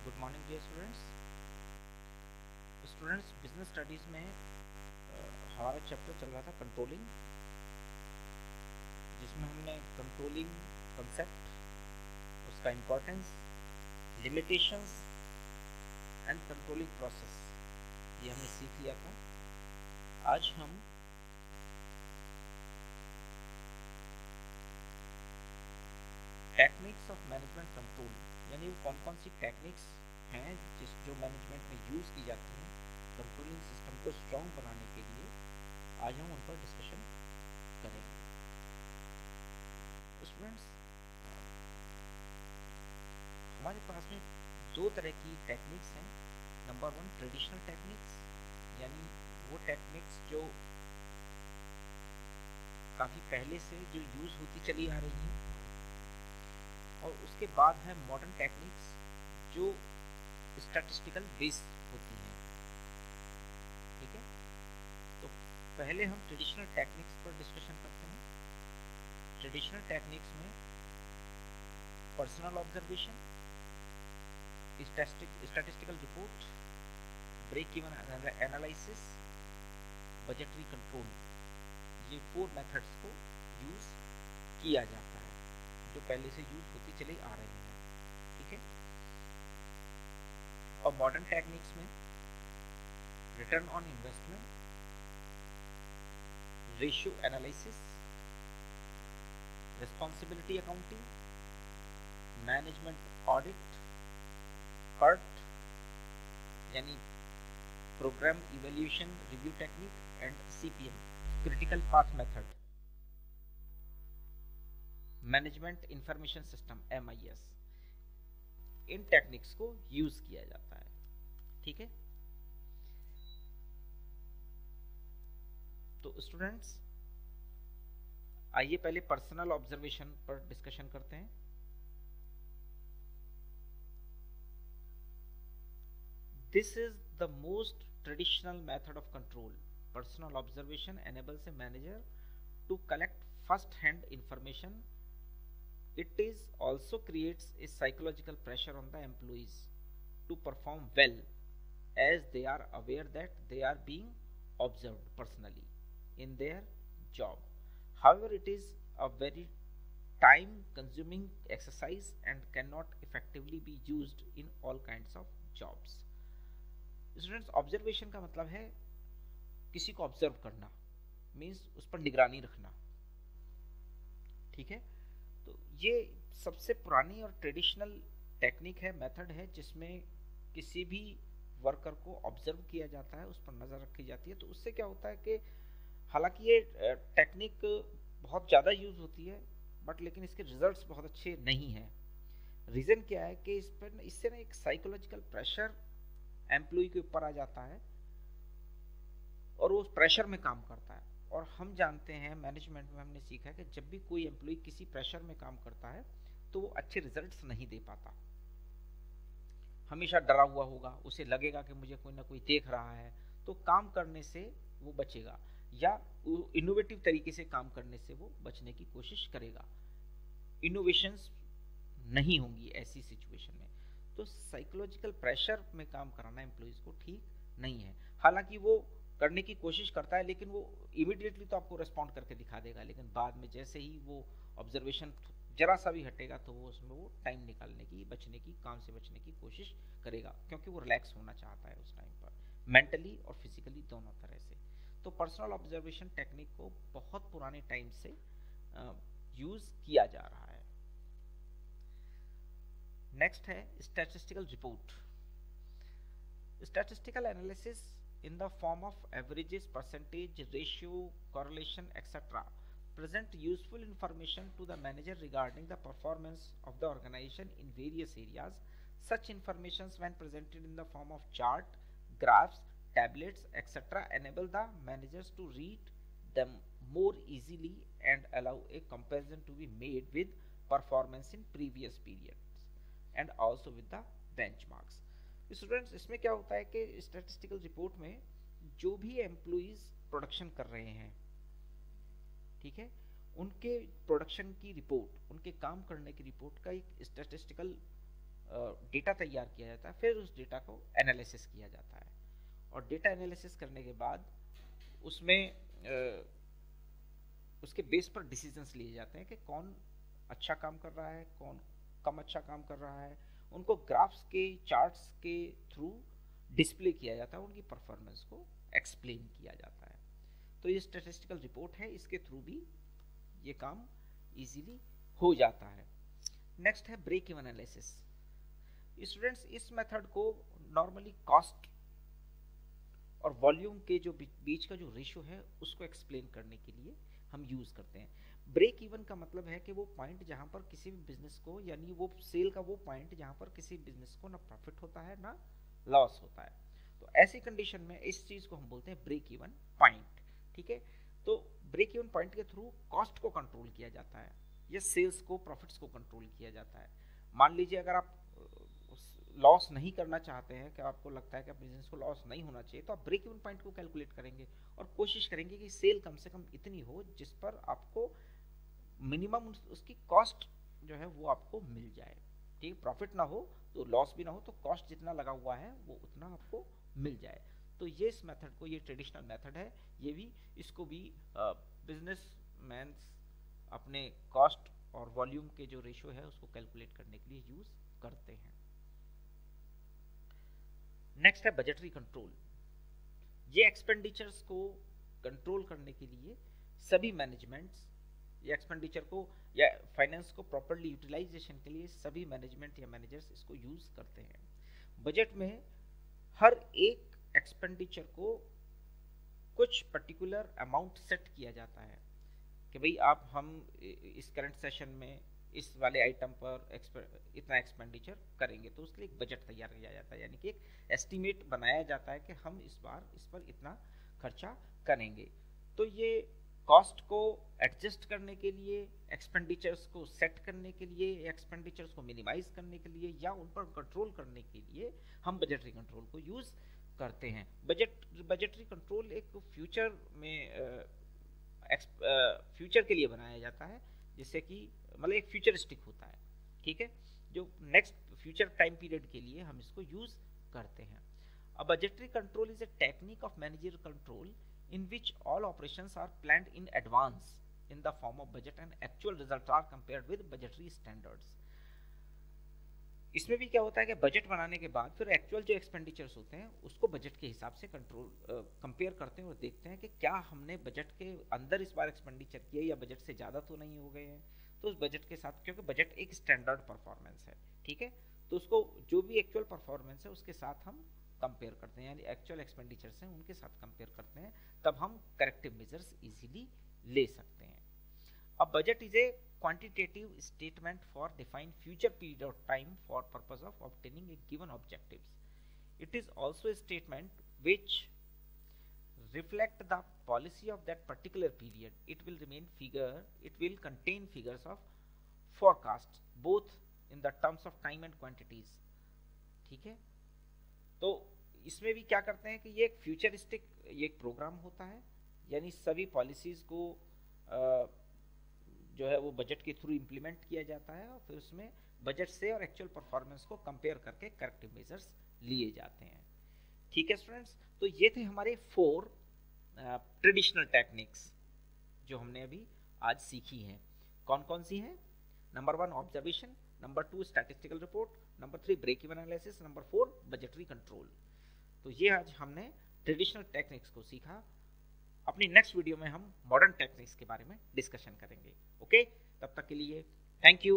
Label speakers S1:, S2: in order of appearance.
S1: Good morning dear students. Business studies में हमारा chapter चल रहा था कंट्रोलिंग, जिसमें हमने कंट्रोलिंग कंसेप्ट, उसका importance, limitations and controlling process ये हमने सीख लिया था। आज हम टेक्निक्स ऑफ मैनेजमेंट कंट्रोल, यानी वो कौन कौन सी टेक्निक्स हैं जो मैनेजमेंट में यूज़ की जाती हैं कंट्रोलिंग सिस्टम को स्ट्रॉन्ग बनाने के लिए, आज हम उन पर डिस्कशन करेंगे। स्टूडेंट्स, हमारे पास में दो तरह की टेक्निक्स हैं। नंबर वन, ट्रेडिशनल टेक्निक्स, यानी वो टेक्निक्स जो काफ़ी पहले से जो यूज़ होती चली आ रही हैं, और उसके बाद है मॉडर्न टेक्निक्स जो स्टैटिस्टिकल बेस होती हैं। ठीक है, तो पहले हम ट्रेडिशनल टेक्निक्स पर डिस्कशन करते हैं। ट्रेडिशनल टेक्निक्स में personal observation, statistical report, break even analysis, budgetary control, ये 4 मेथड्स को यूज़ किया जाता है जो पहले से यूज़ होती चली आ रही हैं। ठीक है, और मॉडर्न टेक्निक्स में return on investment, ratio analysis, responsibility accounting, management audit, PERT यानी program evaluation review technique, and CPM critical path method, management information system MIS, इन टेक्निक्स को यूज किया जाता है। ठीक है, तो स्टूडेंट्स आइए पहले पर्सनल ऑब्जर्वेशन पर डिस्कशन करते हैं। This is the most traditional method of control. Personal observation enables a manager to collect first-hand information. It is also creates a psychological pressure on the employees to perform well, as they are aware that they are being observed personally in their job. However, it is a very time-consuming exercise and cannot effectively be used in all kinds of jobs. Students, observation का मतलब है किसी को observe करना, means उस पर निगरानी रखना। ठीक है, तो ये सबसे पुरानी और ट्रेडिशनल टेक्निक है, मेथड है, जिसमें किसी भी वर्कर को ऑब्जर्व किया जाता है, उस पर नज़र रखी जाती है। तो उससे क्या होता है कि हालांकि ये टेक्निक बहुत ज़्यादा यूज़ होती है, बट लेकिन इसके रिजल्ट्स बहुत अच्छे नहीं हैं। रीज़न क्या है कि इस पर इससे ना एक साइकोलॉजिकल प्रेशर एम्प्लॉय के ऊपर आ जाता है और वो उस प्रेशर में काम करता है। और हम जानते हैं मैनेजमेंट में हमने सीखा है कि जब भी कोई एम्प्लॉय किसी प्रेशर में काम करता है तो वो अच्छे रिजल्ट्स नहीं दे पाता, हमेशा डरा हुआ होगा, उसे लगेगा कि मुझे कोई ना कोई देख रहा है, तो काम करने से वो बचेगा या इनोवेटिव तरीके से काम करने से वो बचने की कोशिश करेगा। इनोवेशंस नहीं होंगी ऐसी सिचुएशन में। तो साइकोलॉजिकल प्रेशर में काम कराना एम्प्लॉइज को ठीक नहीं है। हालांकि वो करने की कोशिश करता है, लेकिन वो इमीडिएटली तो आपको रिस्पॉन्ड करके दिखा देगा, लेकिन बाद में जैसे ही वो ऑब्जर्वेशन जरा सा भी हटेगा तो वो उसमें वो टाइम निकालने की, बचने की, काम से बचने की कोशिश करेगा, क्योंकि वो रिलैक्स होना चाहता है उस टाइम पर, मेंटली और फिजिकली दोनों तरह से। तो पर्सनल ऑब्जर्वेशन टेक्निक को बहुत पुराने टाइम से यूज किया जा रहा है। नेक्स्ट है statistical report. Statistical analysis in the form of averages, percentage, ratio, correlation, etc. present useful information to the manager regarding the performance of the organization in various areas. Such informations, when presented in the form of chart, graphs, tablets, etc., enable the managers to read them more easily and allow a comparison to be made with performance in previous periods and also with the benchmarks. Students, इसमें क्या होता है कि statistical report में जो भी employees production कर रहे हैं, ठीक है, उनके प्रोडक्शन की रिपोर्ट, उनके काम करने की रिपोर्ट का एक स्टैटिस्टिकल डेटा तैयार किया जाता है, फिर उस डेटा को एनालिसिस किया जाता है और डेटा एनालिसिस करने के बाद उसमें उसके बेस पर डिसीजंस लिए जाते हैं कि कौन अच्छा काम कर रहा है, कौन कम अच्छा काम कर रहा है। उनको ग्राफ्स के, चार्ट्स के थ्रू डिस्प्ले किया जाता है, उनकी परफॉर्मेंस को एक्सप्लेन किया जाता है। तो ये स्टैटिस्टिकल रिपोर्ट है, इसके थ्रू भी ये काम इजीली हो जाता है। नेक्स्ट है ब्रेक इवन एनालिसिस। स्टूडेंट्स, इस मेथड को नॉर्मली कॉस्ट और वॉल्यूम के जो बीच का जो रेशियो है उसको एक्सप्लेन करने के लिए हम यूज करते हैं। ब्रेक इवन का मतलब है कि वो पॉइंट जहां पर किसी भी बिजनेस को, यानी वो सेल का वो पॉइंट जहां पर किसी बिजनेस को ना प्रॉफिट होता है ना लॉस होता है। तो ऐसी कंडीशन में इस चीज को हम बोलते हैं ब्रेक इवन पॉइंट। ठीक है, तो ब्रेक इवन पॉइंट के थ्रू कॉस्ट को कंट्रोल किया जाता है या सेल्स को, प्रॉफिट्स को कंट्रोल किया जाता है। मान लीजिए अगर आप लॉस नहीं करना चाहते हैं, कि आपको लगता है कि बिजनेस को लॉस नहीं होना चाहिए, तो आप ब्रेक इवन पॉइंट को कैलकुलेट करेंगे और कोशिश करेंगे कि सेल कम से कम इतनी हो जिस पर आपको मिनिमम उसकी कॉस्ट जो है वो आपको मिल जाए। ठीक, प्रॉफिट ना हो तो लॉस भी ना हो, तो कॉस्ट जितना लगा हुआ है वो उतना आपको मिल जाए। तो ये इस मेथड को, ये ट्रेडिशनल मेथड है, ये भी इसको भी बिजनेस मैन अपने कॉस्ट और वॉल्यूम के जो रेशियो है उसको कैलकुलेट करने के लिए यूज करते हैं। नेक्स्ट है बजटरी कंट्रोल। ये एक्सपेंडिचर्स को कंट्रोल करने के लिए सभी मैनेजमेंट्स या एक्सपेंडिचर को या फाइनेंस को प्रॉपर्ली यूटिलाइजेशन के लिए सभी मैनेजमेंट या मैनेजर्स इसको यूज करते हैं। बजट में हर एक एक्सपेंडिचर को कुछ पर्टिकुलर अमाउंट सेट किया जाता है कि भाई आप हम इस करंट सेशन में इस वाले आइटम पर इतना एक्सपेंडिचर करेंगे, तो उसके लिए एक बजट तैयार किया जाता है, यानी कि एक एस्टिमेट बनाया जाता है कि हम इस बार इस पर इतना खर्चा करेंगे। तो ये कॉस्ट को एडजस्ट करने के लिए, एक्सपेंडिचर्स को सेट करने के लिए, एक्सपेंडिचर्स को मिनिमाइज करने के लिए या उन पर कंट्रोल करने के लिए हम बजटरी कंट्रोल को यूज करते हैं। बजटरी कंट्रोल एक फ्यूचर में फ्यूचर के लिए बनाया जाता है, जिससे कि मतलब एक फ्यूचरिस्टिक होता है। ठीक है, जो नेक्स्ट फ्यूचर टाइम पीरियड के लिए हम इसको यूज करते हैं। A budgetary control is a technique of managerial control in which all operations are planned in advance in the form of budget and actual results are compared with budgetary standards. इसमें भी क्या होता है कि budget बनाने के बाद फिर एक्चुअल जो एक्सपेंडिचर्स होते हैं उसको बजट के हिसाब से कंपेयर करते हैं और देखते हैं कि क्या हमने बजट के अंदर इस बार एक्सपेंडिचर किया या बजट से ज़्यादा तो नहीं हो गए हैं। तो उस बजट के साथ, क्योंकि बजट एक स्टैंडर्ड परफॉर्मेंस है, ठीक है, तो उसको जो भी एक्चुअल परफॉर्मेंस है उसके साथ हम कंपेयर करते हैं, यानी एक्चुअल एक्सपेंडिचर्स हैं उनके साथ कंपेयर करते हैं, तब हम करेक्टिव मेजर्स इजीली ले सकते हैं। अब budget is a quantitative statement for defined future period of time for purpose of obtaining a given objectives. It is also a statement which reflect the policy of that particular period. It will contain figures of forecast both in the terms of time and quantities. ठीक है, तो इसमें भी क्या करते हैं कि ये एक फ्यूचरिस्टिक ये एक प्रोग्राम होता है, यानी सभी पॉलिसीज को जो है वो बजट के थ्रू इम्प्लीमेंट किया जाता है और फिर उसमें बजट से और एक्चुअल परफॉर्मेंस को कंपेयर करके करेक्टिव मेजर्स लिए जाते हैं। ठीक है स्टूडेंट्स, तो ये थे हमारे 4 ट्रेडिशनल टेक्निक्स जो हमने अभी आज सीखी हैं। कौन कौन सी हैं? Number 1 observation, number 2 statistical report, number 3 break even analysis, number 4 budgetary control. तो ये आज हमने ट्रेडिशनल टेक्निक्स को सीखा। अपनी नेक्स्ट वीडियो में हम मॉडर्न टेक्निक्स के बारे में डिस्कशन करेंगे। ओके, तब तक के लिए थैंक यू।